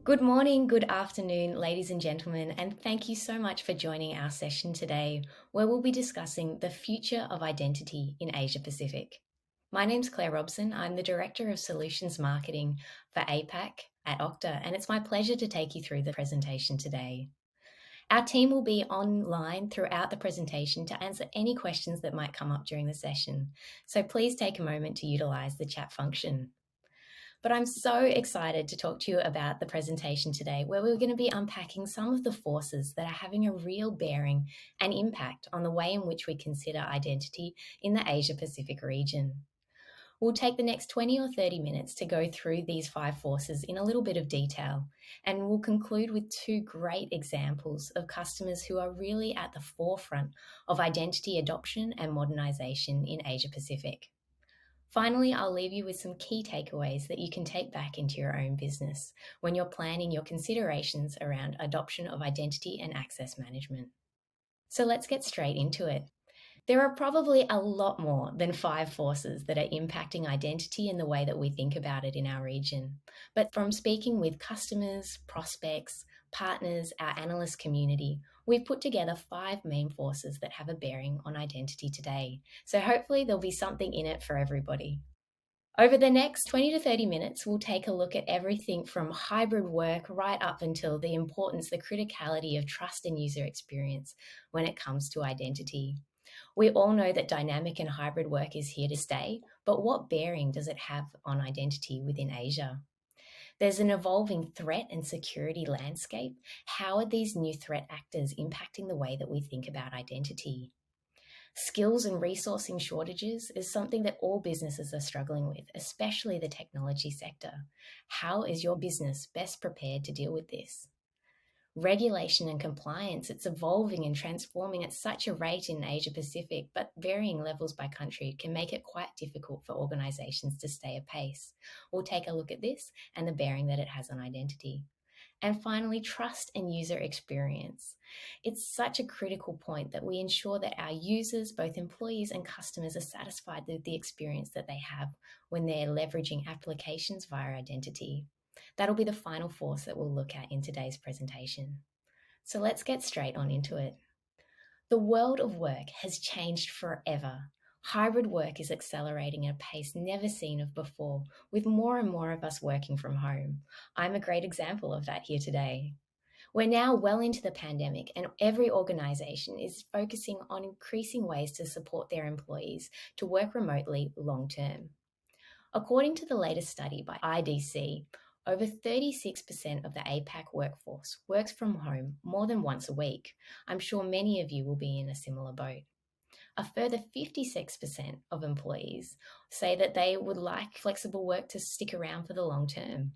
Good morning, good afternoon, ladies and gentlemen, and thank you so much for joining our session today, where we'll be discussing the future of identity in Asia Pacific. My name's Claire Robson. I'm the Director of Solutions Marketing for APAC at Okta, and it's my pleasure to take you through the presentation today. Our team will be online throughout the presentation to answer any questions that might come up during the session, so please take a moment to utilise the chat function. But I'm so excited to talk to you about the presentation today, where we're going to be unpacking some of the forces that are having a real bearing and impact on the way in which we consider identity in the Asia Pacific region. We'll take the next 20 or 30 minutes to go through these five forces in a little bit of detail, and we'll conclude with two great examples of customers who are really at the forefront of identity adoption and modernisation in Asia Pacific. Finally, I'll leave you with some key takeaways that you can take back into your own business when you're planning your considerations around adoption of identity and access management. So let's get straight into it. There are probably a lot more than five forces that are impacting identity in the way that we think about it in our region. But from speaking with customers, prospects, partners, our analyst community, we've put together five main forces that have a bearing on identity today. So hopefully there'll be something in it for everybody. Over the next 20 to 30 minutes, we'll take a look at everything from hybrid work right up until the importance, the criticality of trust and user experience when it comes to identity. We all know that dynamic and hybrid work is here to stay, but what bearing does it have on identity within Asia? There's an evolving threat and security landscape. How are these new threat actors impacting the way that we think about identity? Skills and resourcing shortages is something that all businesses are struggling with, especially the technology sector. How is your business best prepared to deal with this? Regulation and compliance, it's evolving and transforming at such a rate in Asia Pacific, but varying levels by country can make it quite difficult for organisations to stay apace. We'll take a look at this and the bearing that it has on identity. And finally, trust and user experience. It's such a critical point that we ensure that our users, both employees and customers, are satisfied with the experience that they have when they're leveraging applications via identity. That'll be the final force that we'll look at in today's presentation. So let's get straight on into it. The world of work has changed forever. Hybrid work is accelerating at a pace never seen of before, with more and more of us working from home. I'm a great example of that here today. We're now well into the pandemic, and every organisation is focusing on increasing ways to support their employees to work remotely long term. According to the latest study by IDC, over 36% of the APAC workforce works from home more than once a week. I'm sure many of you will be in a similar boat. A further 56% of employees say that they would like flexible work to stick around for the long term.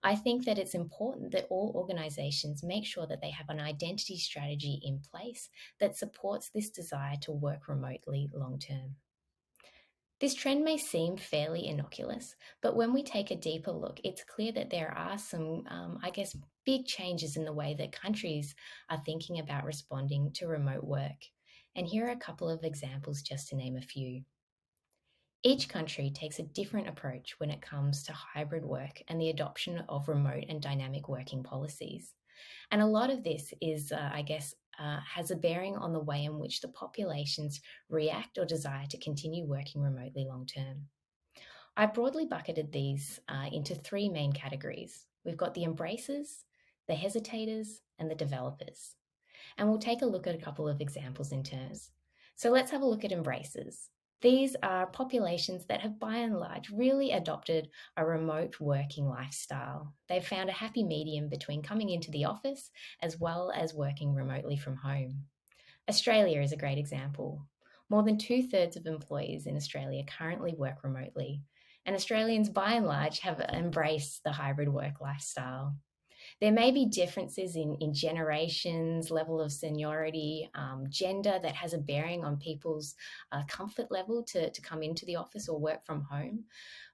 I think that it's important that all organisations make sure that they have an identity strategy in place that supports this desire to work remotely long term. This trend may seem fairly innocuous, but when we take a deeper look, it's clear that there are some, big changes in the way that countries are thinking about responding to remote work. And here are a couple of examples just to name a few. Each country takes a different approach when it comes to hybrid work and the adoption of remote and dynamic working policies. And a lot of this is, has a bearing on the way in which the populations react or desire to continue working remotely long term. I broadly bucketed these into three main categories. We've got the embracers, the hesitators, and the developers. And we'll take a look at a couple of examples in terms. So let's have a look at embracers. These are populations that have by and large really adopted a remote working lifestyle. They've found a happy medium between coming into the office as well as working remotely from home. Australia is a great example. More than 2/3 of employees in Australia currently work remotely, and Australians by and large have embraced the hybrid work lifestyle. There may be differences in generations, level of seniority, gender that has a bearing on people's comfort level to come into the office or work from home.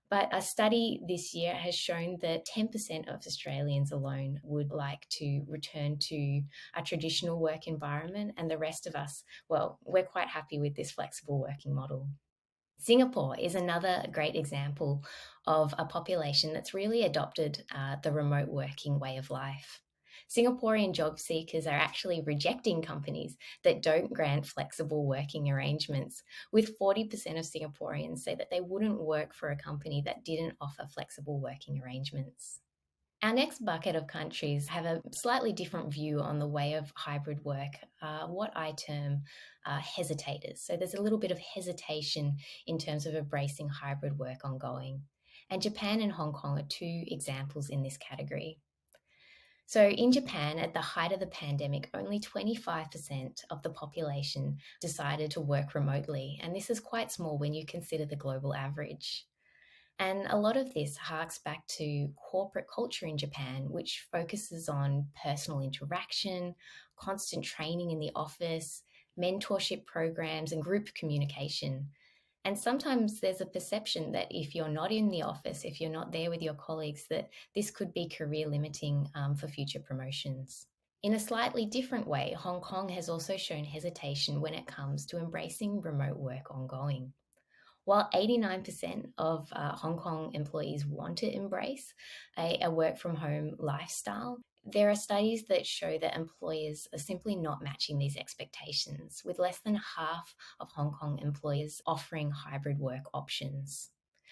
But a study this year has shown that 10% of Australians alone would like to return to a traditional work environment, and the rest of us, well, we're quite happy with this flexible working model. Singapore is another great example of a population that's really adopted the remote working way of life. Singaporean job seekers are actually rejecting companies that don't grant flexible working arrangements, with 40% of Singaporeans say that they wouldn't work for a company that didn't offer flexible working arrangements. Our next bucket of countries have a slightly different view on the way of hybrid work, what I term hesitators. So there's a little bit of hesitation in terms of embracing hybrid work ongoing. And Japan and Hong Kong are two examples in this category. So in Japan, at the height of the pandemic, only 25% of the population decided to work remotely. And this is quite small when you consider the global average. And a lot of this harks back to corporate culture in Japan, which focuses on personal interaction, constant training in the office, mentorship programs, and group communication. And sometimes there's a perception that if you're not in the office, if you're not there with your colleagues, that this could be career limiting for future promotions. In a slightly different way, Hong Kong has also shown hesitation when it comes to embracing remote work ongoing. While 89% of Hong Kong employees want to embrace a work from home lifestyle, there are studies that show that employers are simply not matching these expectations, with less than half of Hong Kong employers offering hybrid work options.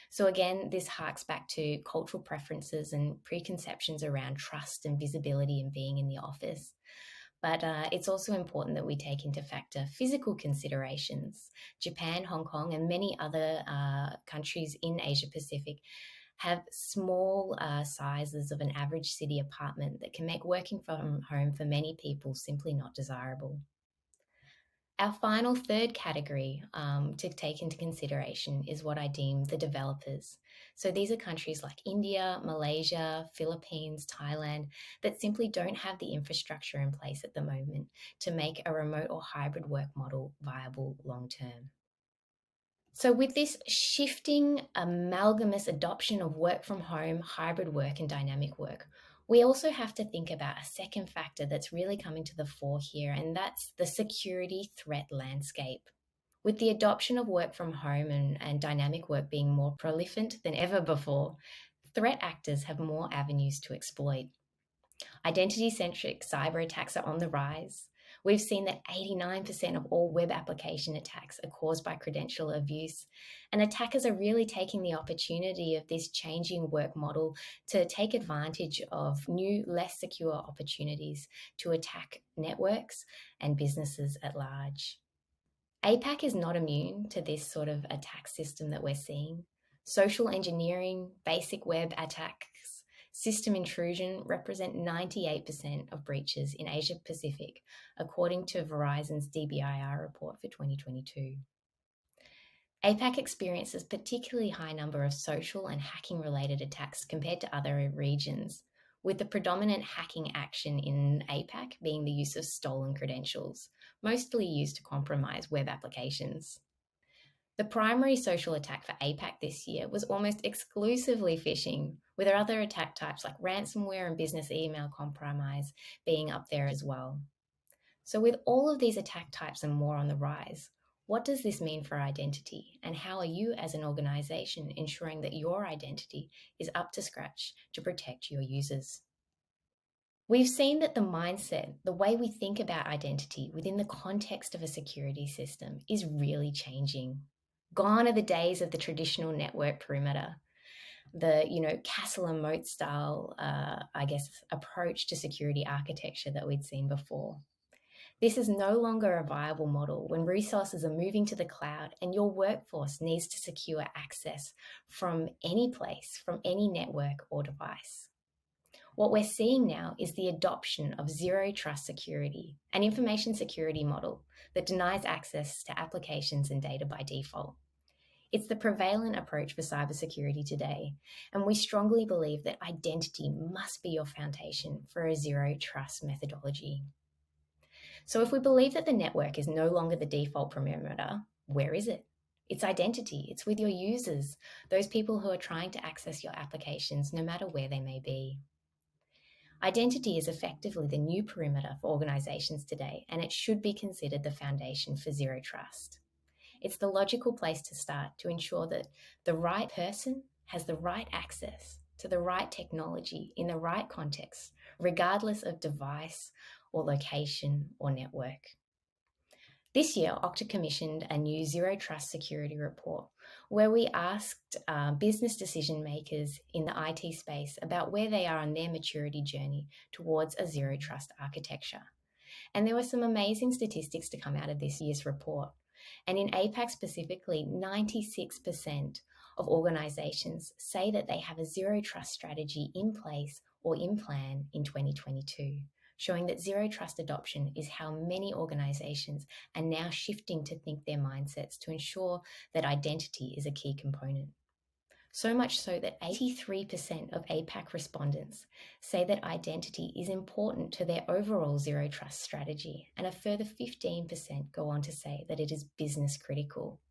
So, again, this harks back to cultural preferences and preconceptions around trust and visibility and being in the office. But it's also important that we take into factor physical considerations. Japan, Hong Kong, and many other countries in Asia Pacific have small sizes of an average city apartment that can make working from home for many people simply not desirable. Our final third category to take into consideration is what I deem the developers. So these are countries like India, Malaysia, Philippines, Thailand that simply don't have the infrastructure in place at the moment to make a remote or hybrid work model viable long term. So, with this shifting, amalgamous adoption of work from home, hybrid work, and dynamic work, we also have to think about a second factor that's really coming to the fore here, and that's the security threat landscape. With the adoption of work from home and dynamic work being more prolific than ever before, threat actors have more avenues to exploit. Identity-centric cyber attacks are on the rise. We've seen that 89% of all web application attacks are caused by credential abuse, and attackers are really taking the opportunity of this changing work model to take advantage of new, less secure opportunities to attack networks and businesses at large. APAC is not immune to this sort of attack system that we're seeing. Social engineering, basic web attacks, system intrusion represent 98% of breaches in Asia Pacific, according to Verizon's DBIR report for 2022. APAC experiences a particularly high number of social and hacking related attacks compared to other regions, with the predominant hacking action in APAC being the use of stolen credentials, mostly used to compromise web applications. The primary social attack for APAC this year was almost exclusively phishing, with other attack types like ransomware and business email compromise being up there as well. So, with all of these attack types and more on the rise, what does this mean for identity? And how are you as an organization ensuring that your identity is up to scratch to protect your users? We've seen that the mindset, the way we think about identity within the context of a security system is really changing. Gone are the days of the traditional network perimeter, the castle and moat style, approach to security architecture that we'd seen before. This is no longer a viable model when resources are moving to the cloud and your workforce needs to secure access from any place, from any network or device. What we're seeing now is the adoption of zero trust security, an information security model that denies access to applications and data by default. It's the prevalent approach for cybersecurity today, and we strongly believe that identity must be your foundation for a zero trust methodology. So if we believe that the network is no longer the default perimeter, where is it? It's identity. It's with your users, those people who are trying to access your applications, no matter where they may be. Identity is effectively the new perimeter for organizations today, and it should be considered the foundation for zero trust. It's the logical place to start to ensure that the right person has the right access to the right technology in the right context, regardless of device or location or network. This year, Okta commissioned a new Zero Trust security report where we asked business decision makers in the IT space about where they are on their maturity journey towards a Zero Trust architecture. And there were some amazing statistics to come out of this year's report. And in APAC specifically, 96% of organizations say that they have a Zero Trust strategy in place or in plan in 2022. Showing that Zero Trust adoption is how many organizations are now shifting to think their mindsets to ensure that identity is a key component. So much so that 83% of APAC respondents say that identity is important to their overall Zero Trust strategy, and a further 15% go on to say that it is business critical.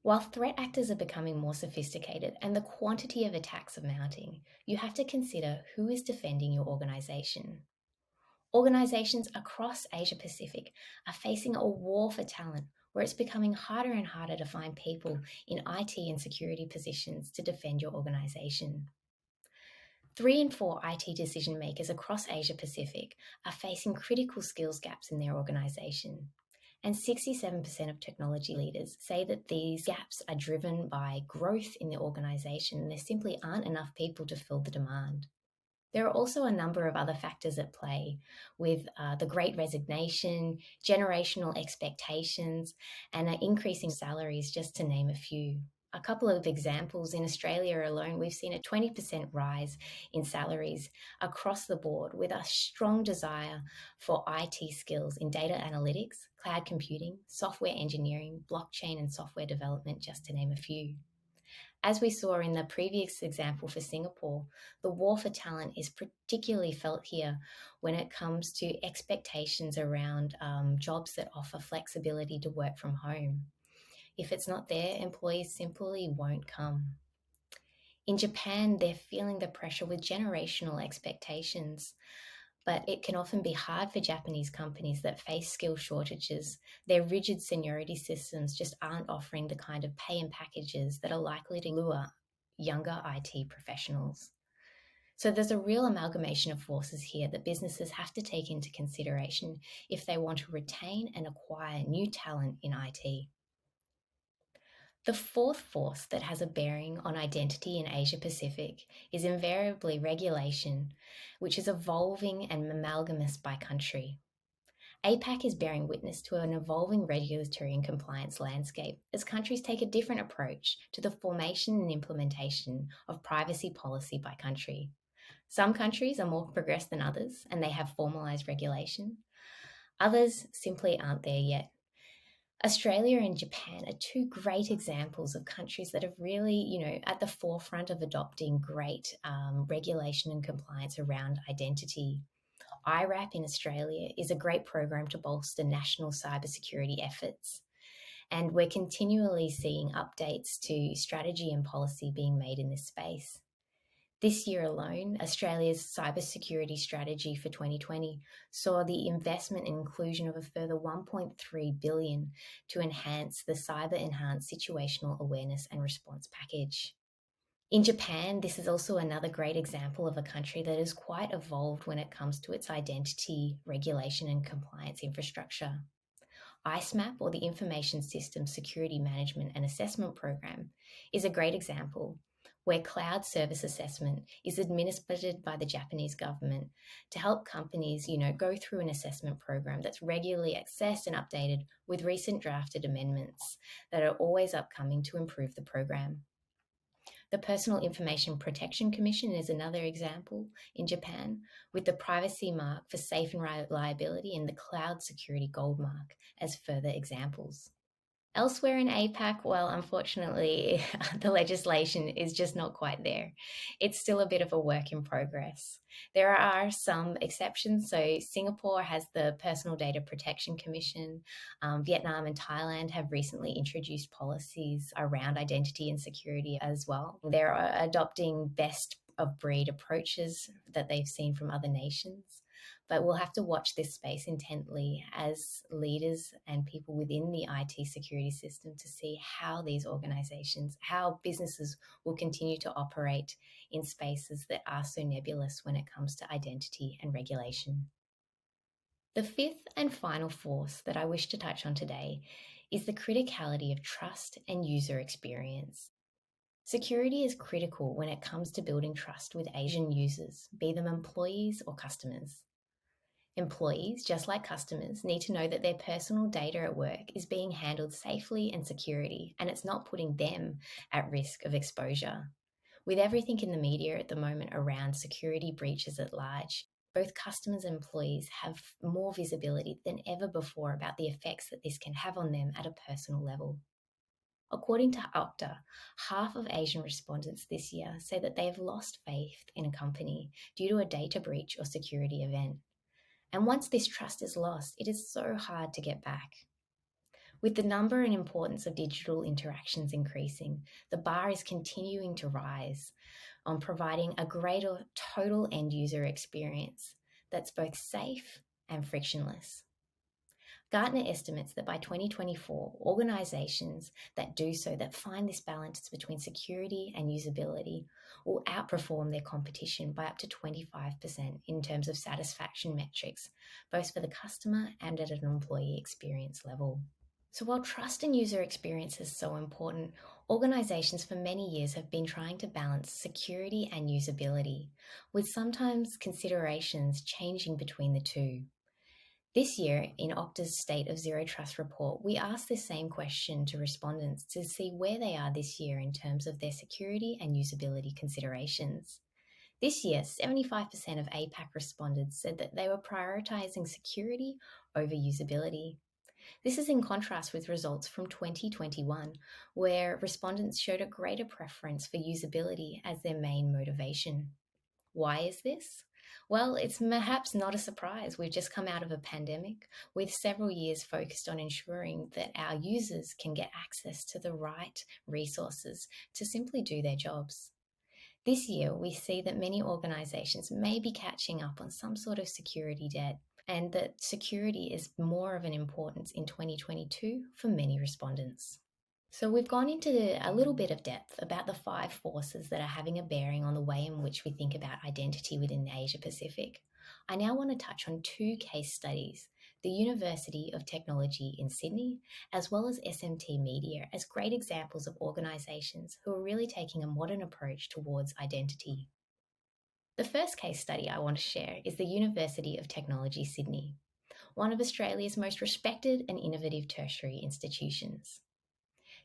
While threat actors are becoming more sophisticated and the quantity of attacks are mounting, you have to consider who is defending your organization. Organizations across Asia Pacific are facing a war for talent where it's becoming harder and harder to find people in IT and security positions to defend your organization. 3 in 4 IT decision makers across Asia Pacific are facing critical skills gaps in their organization. And 67% of technology leaders say that these gaps are driven by growth in the organization and there simply aren't enough people to fill the demand. There are also a number of other factors at play with the Great Resignation, generational expectations, and increasing salaries, just to name a few. A couple of examples, in Australia alone, we've seen a 20% rise in salaries across the board with a strong desire for IT skills in data analytics, cloud computing, software engineering, blockchain and software development, just to name a few. As we saw in the previous example for Singapore, the war for talent is particularly felt here when it comes to expectations around jobs that offer flexibility to work from home. If it's not there, employees simply won't come. In Japan, they're feeling the pressure with generational expectations, but it can often be hard for Japanese companies that face skill shortages. Their rigid seniority systems just aren't offering the kind of pay and packages that are likely to lure younger IT professionals. So there's a real amalgamation of forces here that businesses have to take into consideration if they want to retain and acquire new talent in IT. The fourth force that has a bearing on identity in Asia Pacific is invariably regulation, which is evolving and amalgamous by country. APAC is bearing witness to an evolving regulatory and compliance landscape as countries take a different approach to the formation and implementation of privacy policy by country. Some countries are more progressed than others and they have formalised regulation. Others simply aren't there yet. Australia and Japan are two great examples of countries that have really, at the forefront of adopting great regulation and compliance around identity. IRAP in Australia is a great program to bolster national cybersecurity efforts. And we're continually seeing updates to strategy and policy being made in this space. This year alone, Australia's cybersecurity strategy for 2020 saw the investment and inclusion of a further $1.3 billion to enhance the Cyber Enhanced Situational Awareness and Response Package. In Japan, this is also another great example of a country that is quite evolved when it comes to its identity, regulation and compliance infrastructure. ISMAP, or the Information Systems Security Management and Assessment Program, is a great example where cloud service assessment is administered by the Japanese government to help companies, go through an assessment program that's regularly assessed and updated with recent drafted amendments that are always upcoming to improve the program. The Personal Information Protection Commission is another example in Japan, with the Privacy Mark for Safe and Reliability and the Cloud Security Gold Mark as further examples. Elsewhere in APAC, well, unfortunately, the legislation is just not quite there. It's still a bit of a work in progress. There are some exceptions. So Singapore has the Personal Data Protection Commission. Vietnam and Thailand have recently introduced policies around identity and security as well. They're adopting best of breed approaches that they've seen from other nations. But we'll have to watch this space intently as leaders and people within the IT security system to see how these organizations, how businesses will continue to operate in spaces that are so nebulous when it comes to identity and regulation. The fifth and final force that I wish to touch on today is the criticality of trust and user experience. Security is critical when it comes to building trust with Asian users, be them employees or customers. Employees, just like customers, need to know that their personal data at work is being handled safely and securely, and it's not putting them at risk of exposure. With everything in the media at the moment around security breaches at large, both customers and employees have more visibility than ever before about the effects that this can have on them at a personal level. According to Okta, half of Asian respondents this year say that they have lost faith in a company due to a data breach or security event. And once this trust is lost, it is so hard to get back. With the number and importance of digital interactions increasing, the bar is continuing to rise on providing a greater total end user experience that's both safe and frictionless. Gartner estimates that by 2024, organizations that do so, that find this balance between security and usability, will outperform their competition by up to 25% in terms of satisfaction metrics, both for the customer and at an employee experience level. So while trust and user experience is so important, organizations for many years have been trying to balance security and usability, with sometimes considerations changing between the two. This year, in Okta's State of Zero Trust report, we asked this same question to respondents to see where they are this year in terms of their security and usability considerations. This year, 75% of APAC respondents said that they were prioritizing security over usability. This is in contrast with results from 2021, where respondents showed a greater preference for usability as their main motivation. Why is this? Well, it's perhaps not a surprise. We've just come out of a pandemic with several years focused on ensuring that our users can get access to the right resources to simply do their jobs. This year, we see that many organizations may be catching up on some sort of security debt, and that security is more of an importance in 2022 for many respondents. So we've gone into a little bit of depth about the 5 forces that are having a bearing on the way in which we think about identity within Asia Pacific. I now want to touch on 2 case studies, the University of Technology in Sydney, as well as SMT Media, as great examples of organisations who are really taking a modern approach towards identity. The first case study I want to share is the University of Technology Sydney, one of Australia's most respected and innovative tertiary institutions.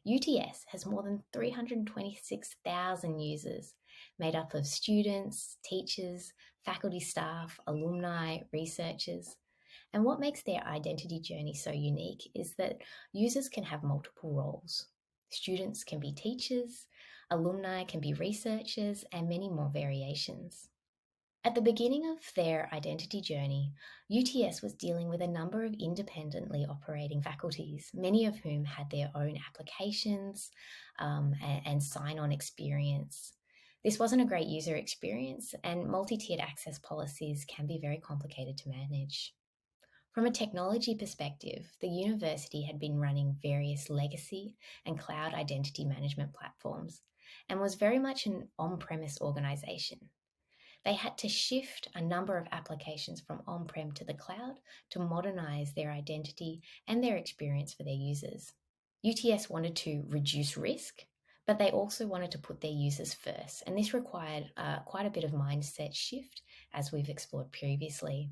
UTS has more than 326,000 users, made up of students, teachers, faculty staff, alumni, researchers. And what makes their identity journey so unique is that users can have multiple roles. Students can be teachers, alumni can be researchers, and many more variations. At the beginning of their identity journey, UTS was dealing with a number of independently operating faculties, many of whom had their own applications and sign-on experience. This wasn't a great user experience, and multi-tiered access policies can be very complicated to manage. From a technology perspective, the university had been running various legacy and cloud identity management platforms and was very much an on-premise organisation. They had to shift a number of applications from on-prem to the cloud to modernize their identity and their experience for their users. UTS wanted to reduce risk, but they also wanted to put their users first, and this required quite a bit of mindset shift, as we've explored previously.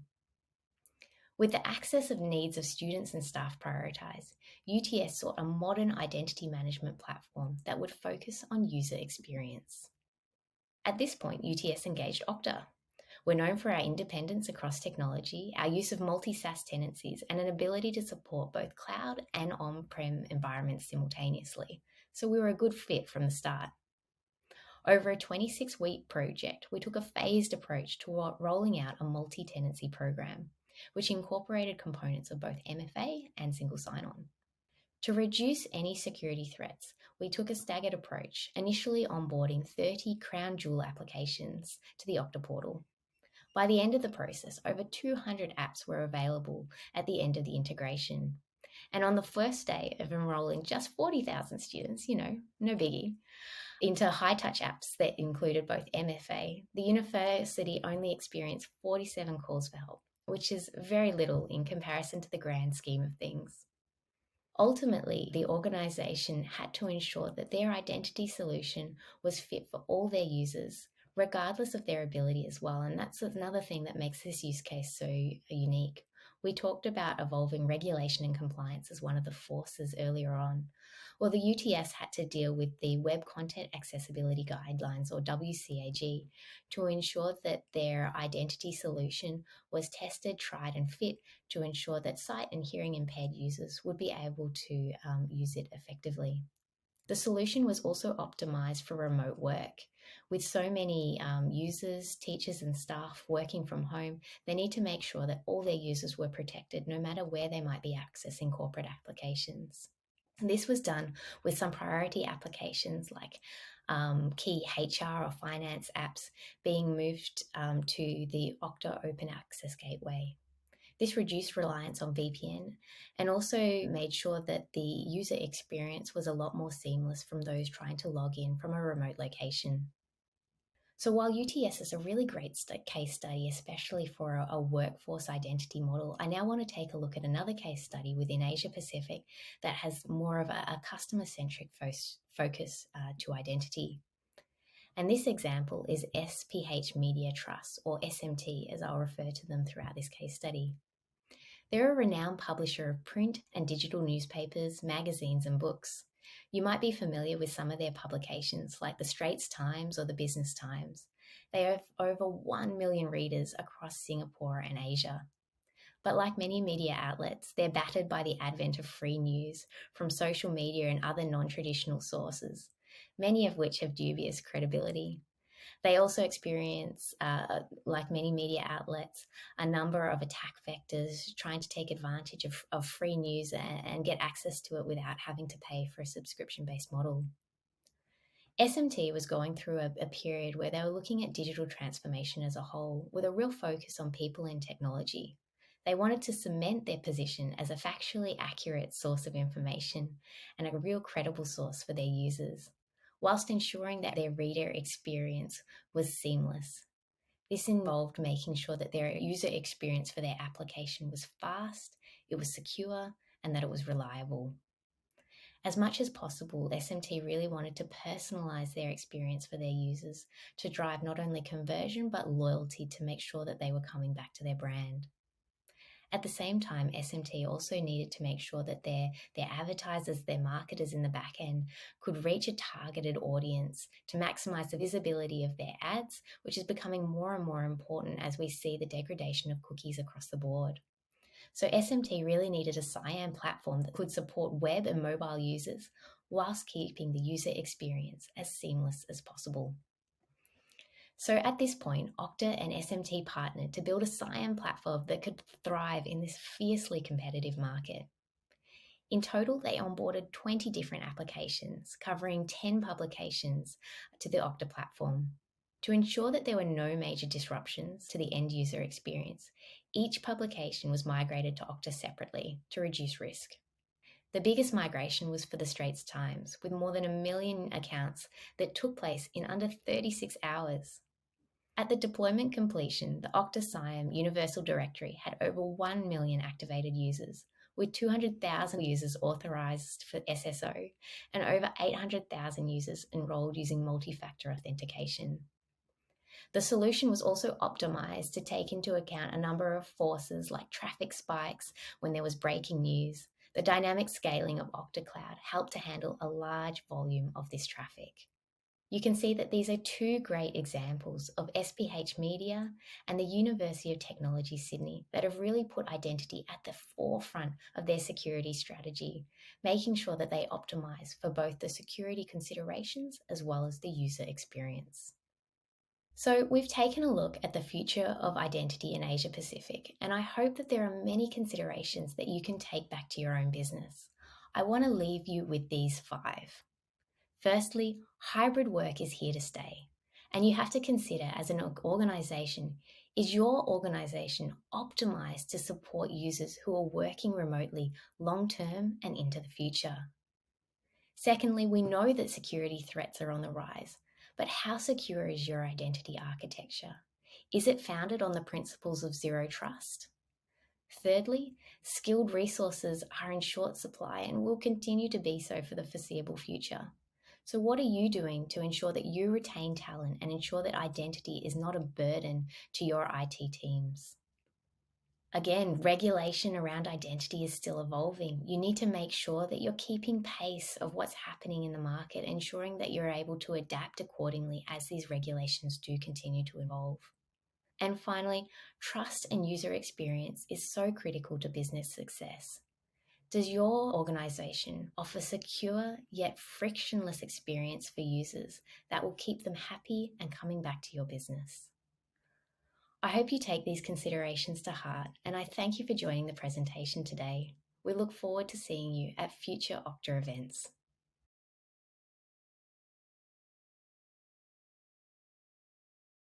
With the access of needs of students and staff prioritised, UTS sought a modern identity management platform that would focus on user experience. At this point, UTS engaged Okta. We're known for our independence across technology, our use of multi-SaaS tenancies, and an ability to support both cloud and on-prem environments simultaneously, so we were a good fit from the start. Over a 26-week project, we took a phased approach to rolling out a multi-tenancy program, which incorporated components of both MFA and single sign-on. To reduce any security threats, we took a staggered approach, initially onboarding 30 crown jewel applications to the Okta portal. By the end of the process, over 200 apps were available at the end of the integration. And on the first day of enrolling just 40,000 students, no biggie, into high-touch apps that included both MFA, the university only experienced 47 calls for help, which is very little in comparison to the grand scheme of things. Ultimately, the organisation had to ensure that their identity solution was fit for all their users, regardless of their ability as well. And that's another thing that makes this use case so unique. We talked about evolving regulation and compliance as one of the forces earlier on. Well, the UTS had to deal with the Web Content Accessibility Guidelines, or WCAG, to ensure that their identity solution was tested, tried, and fit to ensure that sight and hearing impaired users would be able to use it effectively. The solution was also optimized for remote work. With so many users, teachers, and staff working from home, they need to make sure that all their users were protected no matter where they might be accessing corporate applications. And this was done with some priority applications like key HR or finance apps being moved to the Okta Open Access Gateway. This reduced reliance on VPN and also made sure that the user experience was a lot more seamless from those trying to log in from a remote location. So while UTS is a really great case study, especially for a workforce identity model, I now want to take a look at another case study within Asia Pacific that has more of a customer-centric focus to identity. And this example is SPH Media Trust, or SMT, as I'll refer to them throughout this case study. They're a renowned publisher of print and digital newspapers, magazines, and books. You might be familiar with some of their publications, like the Straits Times or the Business Times. They have over 1 million readers across Singapore and Asia. But like many media outlets, they're battered by the advent of free news from social media and other non-traditional sources, many of which have dubious credibility. They also experience, like many media outlets, a number of attack vectors trying to take advantage of free news and get access to it without having to pay for a subscription-based model. SMT was going through a period where they were looking at digital transformation as a whole, with a real focus on people and technology. They wanted to cement their position as a factually accurate source of information and a real credible source for their users, whilst ensuring that their reader experience was seamless. This involved making sure that their user experience for their application was fast, it was secure, and that it was reliable. As much as possible, SMT really wanted to personalize their experience for their users to drive not only conversion but loyalty to make sure that they were coming back to their brand. At the same time, SMT also needed to make sure that their advertisers, their marketers in the back end could reach a targeted audience to maximize the visibility of their ads, which is becoming more and more important as we see the degradation of cookies across the board. So SMT really needed a CIAM platform that could support web and mobile users whilst keeping the user experience as seamless as possible. So at this point, Okta and SMT partnered to build a CIAM platform that could thrive in this fiercely competitive market. In total, they onboarded 20 different applications, covering 10 publications to the Okta platform. To ensure that there were no major disruptions to the end user experience, each publication was migrated to Okta separately to reduce risk. The biggest migration was for the Straits Times, with more than 1 million accounts that took place in under 36 hours. At the deployment completion, the Okta CIAM Universal Directory had over 1 million activated users, with 200,000 users authorized for SSO and over 800,000 users enrolled using multi-factor authentication. The solution was also optimized to take into account a number of forces like traffic spikes when there was breaking news. The dynamic scaling of Okta Cloud helped to handle a large volume of this traffic. You can see that these are two great examples of SPH Media and the University of Technology Sydney that have really put identity at the forefront of their security strategy, making sure that they optimize for both the security considerations as well as the user experience. So we've taken a look at the future of identity in Asia Pacific, and I hope that there are many considerations that you can take back to your own business. I want to leave you with these 5. Firstly, hybrid work is here to stay. And you have to consider, as an organization, is your organization optimized to support users who are working remotely long term and into the future? Secondly, we know that security threats are on the rise, but how secure is your identity architecture? Is it founded on the principles of zero trust? Thirdly, skilled resources are in short supply and will continue to be so for the foreseeable future. So, what are you doing to ensure that you retain talent and ensure that identity is not a burden to your IT teams? Again, regulation around identity is still evolving. You need to make sure that you're keeping pace of what's happening in the market, ensuring that you're able to adapt accordingly as these regulations do continue to evolve. And finally, trust and user experience is so critical to business success. Does your organization offer secure yet frictionless experience for users that will keep them happy and coming back to your business? I hope you take these considerations to heart, and I thank you for joining the presentation today. We look forward to seeing you at future Okta events.